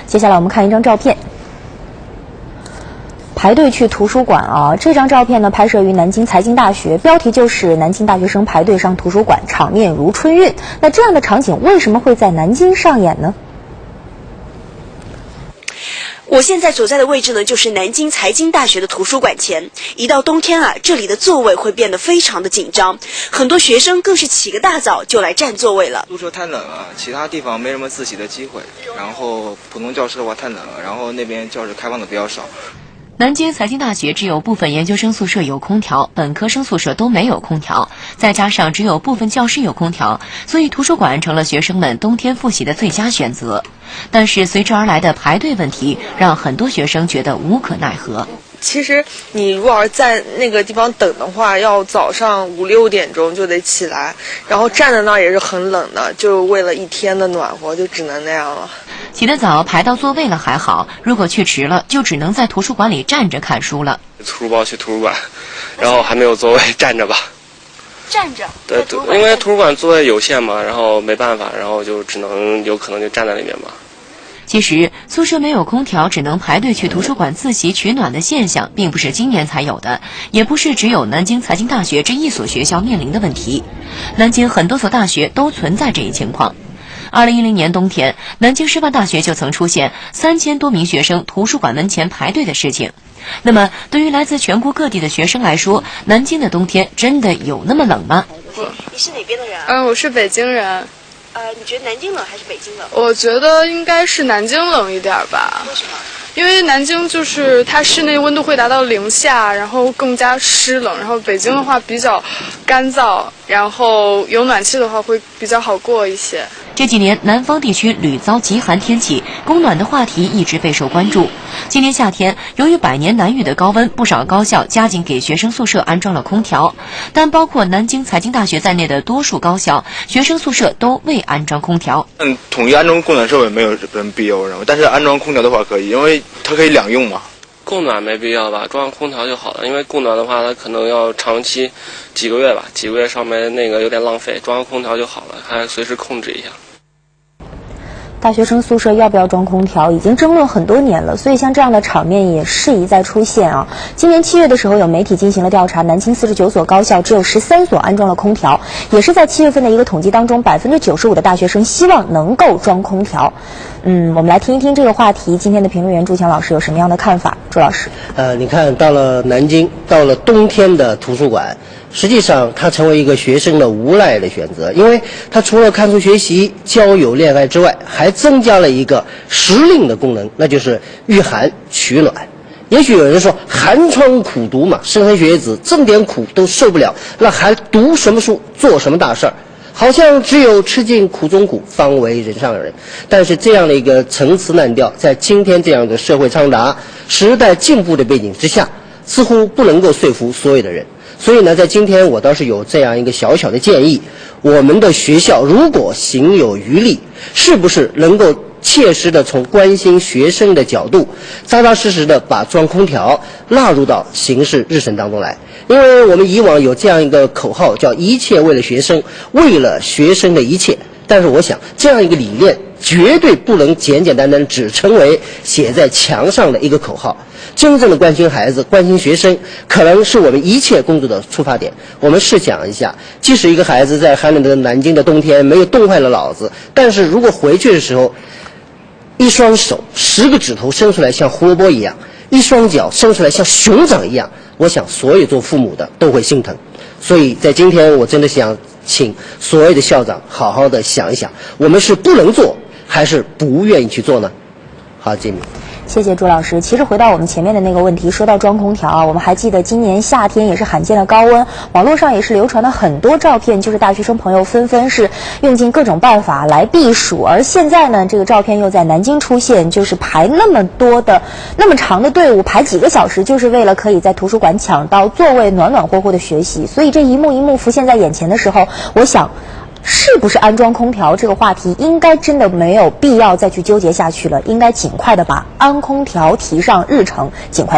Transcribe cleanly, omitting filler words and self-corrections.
接下来我们看一张照片。排队去图书馆啊，这张照片呢拍摄于南京财经大学，标题就是南京大学生排队上图书馆，场面如春运。那这样的场景为什么会在南京上演呢？我现在所在的位置呢，就是南京财经大学的图书馆前。一到冬天啊，这里的座位会变得非常的紧张，很多学生更是起个大早就来占座位了。宿舍太冷了，其他地方没什么自习的机会，然后普通教室的话太冷了，然后那边教室开放的比较少。南京财经大学只有部分研究生宿舍有空调，本科生宿舍都没有空调，再加上只有部分教室有空调，所以图书馆成了学生们冬天复习的最佳选择。但是随之而来的排队问题，让很多学生觉得无可奈何。其实你如果要是在那个地方等的话，要早上5、6点钟就得起来，然后站在那儿也是很冷的，就为了一天的暖和，就只能那样了。起得早排到座位了还好，如果去迟了，就只能在图书馆里站着看书了。图书包去图书馆，然后还没有座位，站着吧。站着？对，因为图书馆座位有限嘛，然后没办法，然后就只能有可能就站在里面吧。其实宿舍没有空调，只能排队去图书馆自习取暖的现象，并不是今年才有的，也不是只有南京财经大学这一所学校面临的问题。南京很多所大学都存在这一情况。2010年冬天，南京师范大学就曾出现3000多名学生图书馆门前排队的事情。那么，对于来自全国各地的学生来说，南京的冬天真的有那么冷吗？你是哪边的人啊？我是北京人。你觉得南京冷还是北京冷？我觉得应该是南京冷一点吧。为什么？因为南京就是它室内温度会达到0下，然后更加湿冷，然后北京的话比较干燥，然后有暖气的话会比较好过一些。这几年南方地区屡遭极寒天气，供暖的话题一直备受关注。今年夏天，由于百年难遇的高温，不少高校加紧给学生宿舍安装了空调，但包括南京财经大学在内的多数高校学生宿舍都未安装空调。统一安装供暖设备没有什么必要，我认为，但是安装空调的话可以，因为它可以两用嘛。供暖没必要吧，装上空调就好了。因为供暖的话，它可能要长期几个月吧，几个月上面那个有点浪费，装上空调就好了，还随时控制一下。大学生宿舍要不要装空调，已经争论很多年了，所以像这样的场面也适宜再出现啊。今年7月的时候，有媒体进行了调查，南京49所高校只有13所安装了空调，也是在7月份的一个统计当中，95%的大学生希望能够装空调。我们来听一听这个话题，今天的评论员朱强老师有什么样的看法？朱老师，你看到了南京，到了冬天的图书馆，实际上它成为一个学生的无奈的选择，因为它除了看书学习、交友、恋爱之外，还增加了一个时令的功能，那就是御寒取暖。也许有人说寒窗苦读嘛，莘莘学子这么点苦都受不了，那还读什么书，做什么大事儿？好像只有吃尽苦中苦，方为人上人。但是这样的一个陈词滥调，在今天这样的社会昌达、时代进步的背景之下，似乎不能够说服所有的人。所以呢，在今天我倒是有这样一个小小的建议：我们的学校如果行有余力，是不是能够切实的从关心学生的角度，扎扎实实的把装空调纳入到行事日程当中来？因为我们以往有这样一个口号，叫一切为了学生，为了学生的一切。但是我想，这样一个理念绝对不能简简单单只成为写在墙上的一个口号。真正的关心孩子、关心学生，可能是我们一切工作的出发点。我们试想一下，即使一个孩子在寒冷的南京的冬天没有冻坏了脑子，但是如果回去的时候，一双手10个指头伸出来像胡萝卜一样，一双脚伸出来像熊掌一样，我想所有做父母的都会心疼。所以在今天，我真的想请所有的校长好好的想一想，我们是不能做，还是不愿意去做呢？好，杰米。谢谢朱老师。其实回到我们前面的那个问题，说到装空调啊，我们还记得今年夏天也是罕见的高温，网络上也是流传了很多照片，就是大学生朋友纷纷是用尽各种办法来避暑。而现在呢，这个照片又在南京出现，就是排那么长的队伍，排几个小时，就是为了可以在图书馆抢到座位，暖暖和和的学习。所以这一幕一幕浮现在眼前的时候，我想是不是安装空调这个话题应该真的没有必要再去纠结下去了，应该尽快的把安空调提上日程，尽快落